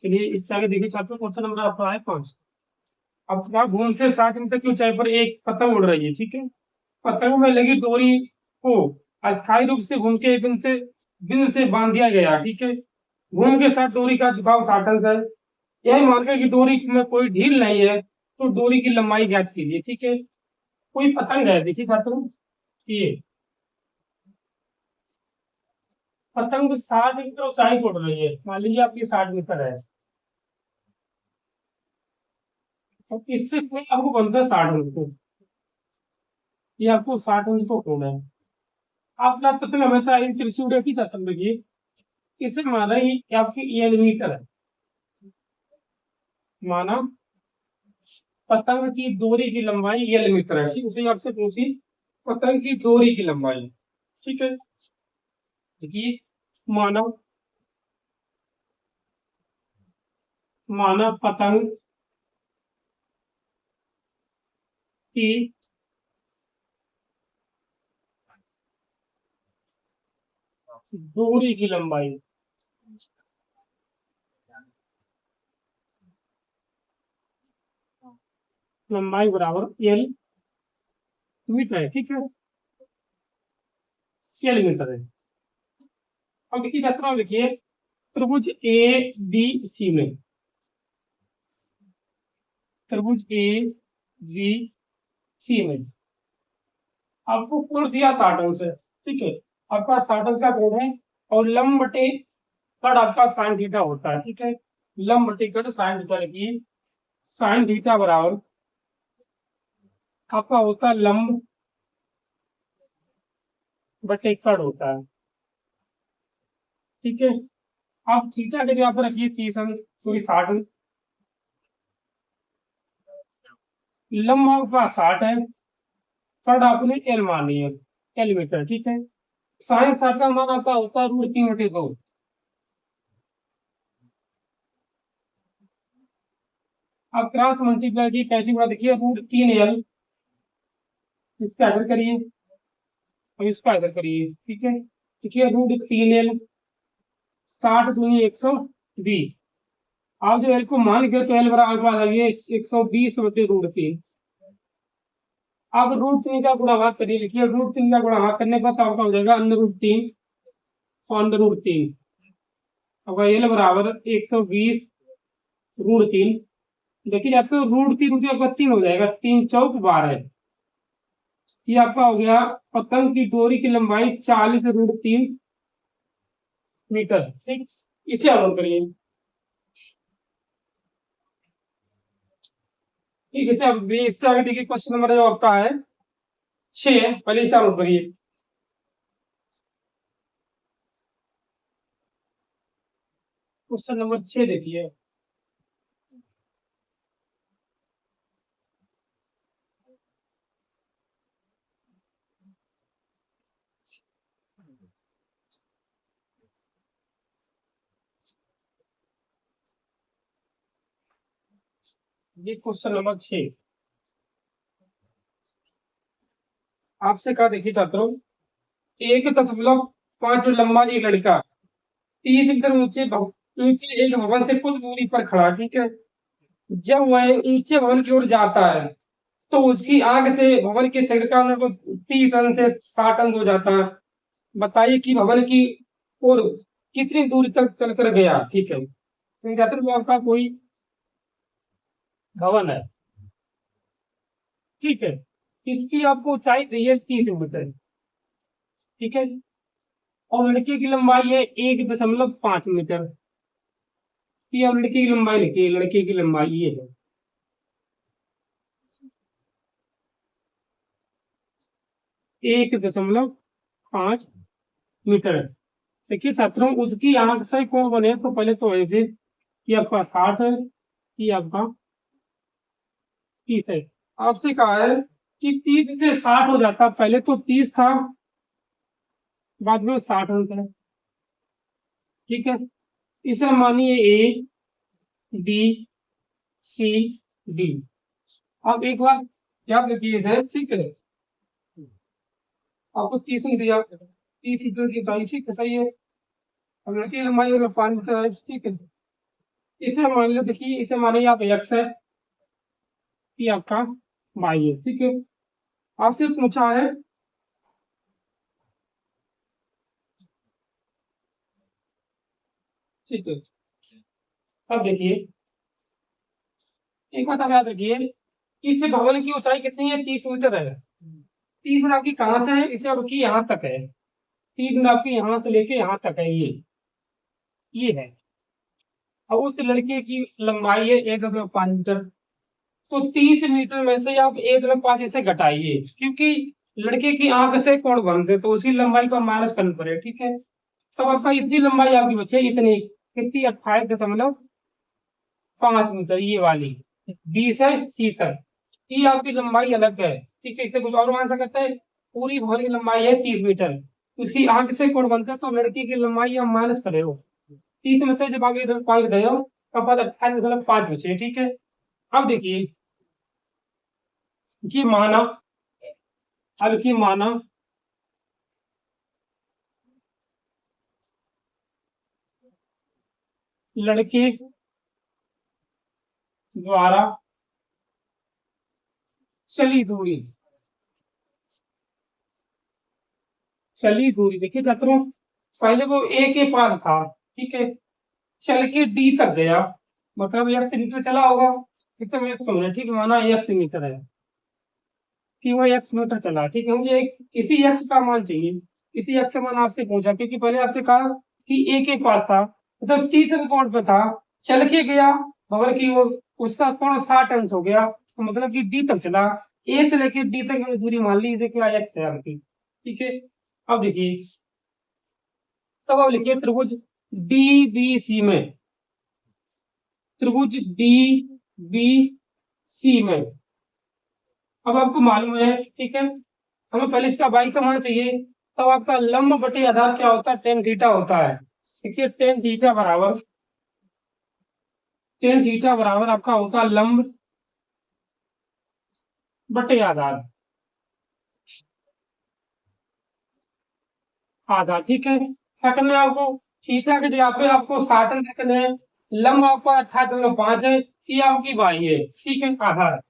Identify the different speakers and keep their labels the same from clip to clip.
Speaker 1: चलिए इससे आगे देखिए छात्रों, क्वेश्चन नंबर आपका है 5। अब सवाल, घूम से 60 मीटर की ऊंचाई पर एक पतंग उड़ रही है, ठीक है। पतंग में लगी डोरी को अस्थायी रूप से घूम के एक बिंदु से बांध दिया गया, ठीक है। घूम के साथ डोरी का झुकाव 60 अंश है। यह मानकर कि डोरी में कोई ढील नहीं है, तो डोरी की लंबाई ज्ञात कीजिए, ठीक है। कोई पतंग है, देखिए छात्रों, ये पतंग 60 मीटर ऊंचाई को उड़ रही है। मान लीजिए आपकी 60 मीटर है, तो इससे कोई आपको बनता है 60 अंश को। ये आपको 60 अंश को खोना है। आपका पतंग हमेशा इन त्रिशूल की छात्र देखिए, इसे माना ही कि आपकी 1 मीटर है। माना पतंग की डोरी की लंबाई 1 मीटर है, ठीक। उसे आपसे पूछी पतंग की डोरी की लंबाई, ठीक है। देखिए, माना माना पतंग की डोरी की लंबाई, लंबाई बराबर एल मीटर है, ठीक है। एल मीटर है। अब देखिए छात्रों, देखिए त्रिभुज ए बी सी में, त्रिभुज ए बी सी में आपको कोण दिया 60 अंश है, ठीक है। आपका 60 अंश का कोण है, और लंब बटे कट आपका साइन थीटा होता है, ठीक है। लंब बटे कट साइन थीटा लिखिए। साइन थीटा बराबर आपका होता है लंब बटे कट होता है, ठीक है। आप थीटा के जगह पर रखिए 30 अंश, सॉरी 60 अंश। लंब आपका 60 है, कट आपने एल मान लिया, एल मीटर, ठीक है। साइन 60 का मान आपका होता है √3/2। आप क्रॉस मल्टीप्लाई की कैसे बात, देखिए √3L, इसका इधर करिए और इसका इधर करिए, ठीक है। देखिए √3L, 60 × 120। आप जो एल को मान गए तो एल बराबर आपके पास आ गया 120/√3। आप √3 का गुणा भाग करिए, लिखिए √3 का गुणा भाग करने पर तो आपका हो जाएगा √3 और √3। आपका एल बराबर 120 √3। देखिए आपको √3 आपका 3 हो जाएगा, 3×4 = 12 है। ये आपका हो गया पतंग की डोरी की लंबाई 40 √3 मीटर, ठीक। इसे अवलोकन करिए, ठीक है। इससे आगे देखिए क्वेश्चन नंबर जो आपका है 6, पहले इसे अवलोकन करिए। क्वेश्चन नंबर 6 देखिए। ये क्वेश्चन नंबर 6 आपसे कहा, देखिए छात्रों, 1.5 लंबा एक लड़का 30 मीटर ऊंचे एक भवन से कुछ दूरी पर खड़ा, ठीक है। जब वह ऊंचे भवन की ओर जाता है, तो उसकी आंख से भवन के शिखर का को 30 अंश से 60 अंश हो जाता है। बताइए कि भवन की ओर कितनी दूरी तक चलकर गया, ठीक है। तो कहते हैं आपका कोई भवन है, ठीक है। इसकी आपको ऊंचाई दी है 30 मीटर, ठीक है। और लड़के की लंबाई है 1.5 मीटर। ये अब लड़के की लंबाई लिखिए, लड़के की लंबाई ये है। 1.5 मीटर। देखिए छात्रों, उसकी आंख से कौन बने, तो पहले तो ऐसे कि आपका 60 है, कि आपका 30 है। आपसे कहा है कि 30 से 60 हो जाता, पहले तो 30 था, बाद में 60 अंश है, ठीक है। इसे मानिए ए बी सी डी। अब एक बार याद रखिए इसे, ठीक है। आपको 30 ही दिया, 30 मीटर की ऊंचाई, ठीक है, सही है। अब लड़के की लंबाई अगर 5 मीटर है, ठीक है। इसे मान लो, देखिए इसे मानिए आप x है, ये आपका y है, ठीक है। आपसे पूछा है ठीक है। अब देखिए एक बात आप याद रखिए, इस भवन की ऊंचाई कितनी है, 30 मीटर है। 30 मीटर आपकी कहाँ से है, इसे आपकी यहाँ तक है। 30 मीटर आपकी यहाँ से लेके यहाँ तक है, ये है। अब उस लड़के की लंबाई है 1.5 मीटर। तो 30 मीटर में से आप 1.5 इसे घटाइए, क्योंकि लड़के की आंख से कोण बनते, तो उसकी लंबाई को माइनस करना पड़ेगा, ठीक है। तब आपका इतनी लंबाई आपकी बची है, इतनी कितनी, 28.5 मीटर, ये वाली बी से सी तक। ये आपकी लंबाई अलग है, ठीक है। इसे कुछ और मान सकते हैं, पूरी भवन की लंबाई है 30 मीटर, उसकी आंख से कोण बनता है, तो लड़की की लंबाई आप माइनस करे हो। 30 में से जब आप इधर 5 गए हो, तब 28.5 बचे, ठीक है। अब देखिए ये माना, अब की माना लड़के द्वारा चली दूरी, चली दूरी देखिए छात्रों, पहले वो ए के पास था, ठीक है, चल के डी तक गया, मतलब 1 मीटर चला होगा। इस समय समझे, ठीक है, माना 1 मीटर है कि वो 1 मीटर चला, ठीक है। मुझे इसी एक्स का मान चाहिए, इसी एक्स का मान आपसे पूछा, क्योंकि पहले आपसे कहा कि ए के पास था, मतलब तीसरे कोण पे था, चल के गया भवर की ओर, उसका कोण 60 अंश हो गया, तो मतलब कि डी तक चला। ए से लेके डी तक की दूरी मान ली, इसे क्या एक्स है आपकी, ठीक है। अब देखिए, तब अब लिखिए त्रिभुज डी बी सी में, त्रिभुज डी बी सी में, अब आपको मालूम है, ठीक है, हमें पहले इसका बाई का मान चाहिए। तब आपका लंब बटे आधार क्या होता है, टेन थीटा होता है। देखिए टेन थीटा बराबर आपका होता है लंब बटे आधार, आधार, ठीक है। क्या करना है आपको, थीटा की जगह पे आपको 60 अंश करना है, लंब आपका 28.5 है, ये आपकी बाई है, ठीक है, आधार।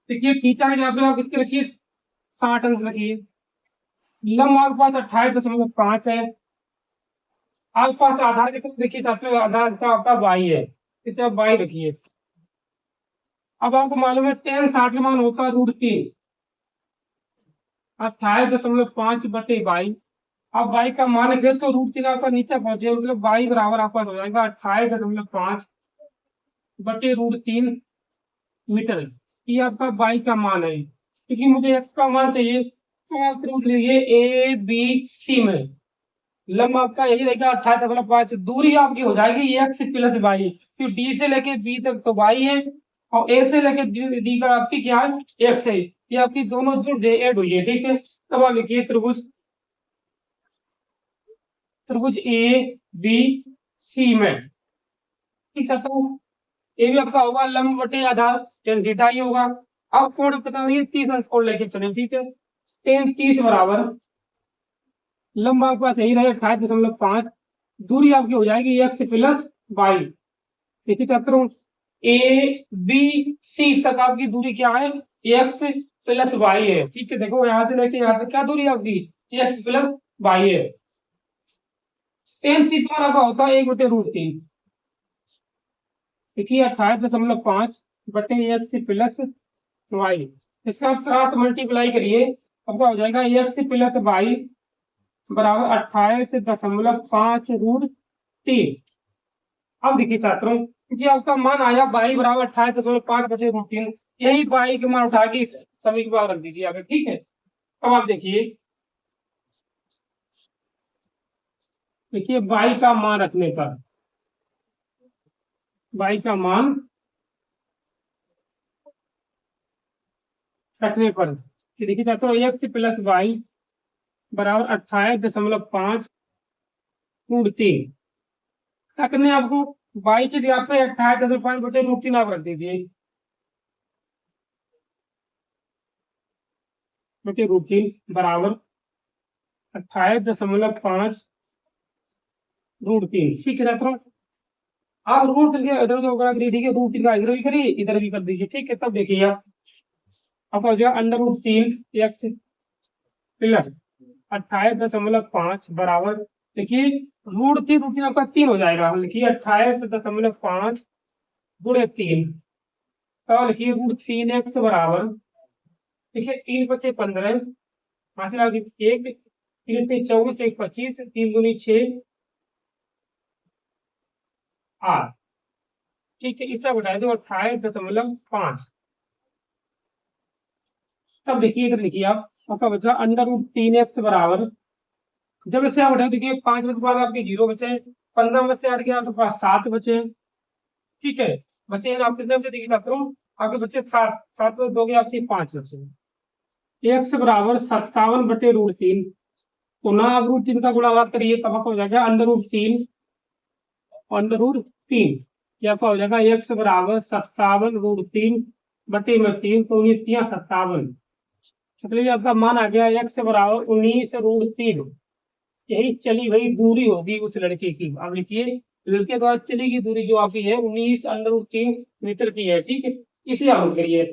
Speaker 1: देखिए थीटा की जगह पे आप कितने रखिए, 60 अंश रखिए। लंब आपके पास 28.5 है, आपके पास आधार कितना देखिए छात्रों, आधार इसका आपका बाई है, इसे आप बाई रखिए। अब आपको मालूम है टेन 60 का मान होता है √3, 28.5 बटे बाई। अब बाई का मान रखे तो √3 आपका नीचे पहुंचे, मतलब बाई बराबर आपका हो जाएगा 28.5 बटे √3 मीटर। ये आपका बाई का मान है, क्योंकि मुझे एक्स का मान चाहिए, तो आप रूट लीजिए ए बी सी में, लंब आपका यही रहेगा 28.5, दूरी आपकी हो जाएगी एक्स प्लस वाई, क्योंकि डी से लेके बी तक तो वाई है, और ए से लेके डी का आपकी क्या है, एक्स है। ये आपकी दोनों जुड़ जाए, ऐड हुई है, ठीक है। तब आप लिखिए त्रिभुज, त्रिभुज ए बी सी में, ठीक है। तो ये भी आपका होगा लंब बटे आधार, टेन थीटा ही होगा। अब कोण पता नहीं 30 अंश कोण लेके चले, ठीक है। टेन 30 बराबर लंब आपके पास यही रहे 28.5, दूरी आपकी हो जाएगी एक्स प्लस वाई। देखिए छात्रों, ए बी सी तक आपकी दूरी क्या है, एक्स प्लस वाई है, ठीक है। देखो यहां से लेके यहाँ तक क्या दूरी है आपकी, एक्स प्लस वाई है। टेन 30 मान आपका होता है 1/√3, देखिए 28.5 बटे एक्स प्लस वाई, इसका आप क्रॉस मल्टीप्लाई करिए, आपका हो जाएगा एक्स प्लस वाई बराबर 28.5 √3। अब देखिए छात्रों, कि आपका मान आया बाई बराबर 28.5 बटे √3, यही बाई के मान उठा के इस सभी के बाद रख दीजिए आगे, ठीक है। अब आप देखिए, देखिए बाई का मान रखने पर, बाई का मान रखने पर, कि देखिए छात्रों एक्स प्लस वाई बराबर 28.5 √3, क्या करना है आपको, बाई की जगह पे 28.5 बटे √3 आप रख दीजिए, बटे √3 बराबर 28.5 √3, ठीक है छात्रों। आप रूट तीन के इधर उधर करा करिए, ठीक है, रूट तीन का इधर भी करिए, इधर भी कर दीजिए, ठीक है। तब देखिए आप, आपका हो जाएगा अंडर रूट 3 एक्स प्लस 28.5 बराबर, देखिए रूट तीन आपका 3 हो जाएगा, लिखिए 28.5 गुणे 3, तो लिखिए रूट 3 एक्स बराबर, देखिए 3 × 5 = 15, हासिल आ गई एक, 3 × 3 = 24, 1 × 25, 3 × 6 = 8, ठीक है। इससे घटा दो 28.5, तब देखिए इधर लिखिए आप, आपका बचा अंडर रूट 3 एक्स बराबर, जब इसे आप उठाओ देखिए 5 में से बाद आपके 0 बचे, 15 में से हट गया आपके पास 7 बचे, ठीक है। बचे हैं आप कितने बचे देखिए छात्रों, आपके बचे 7, 7 में 2 के आपके 5 बचे, एक्स बराबर 57/√3, तो ना आप √3 का गुणाकार करिए, तब आपका हो जाएगा अंडर रूट 3, या आपका हो जाएगा एक्स बराबर 57√3/3, तो 19×3 = 57, चलिए आपका मान आ गया एक्स बराबर 19√3, यही चली हुई दूरी होगी उस लड़के की। अब लिखिए लड़के द्वारा चली गई दूरी जो आपकी है 19√3 मीटर की है, ठीक है। इसे आप करिए,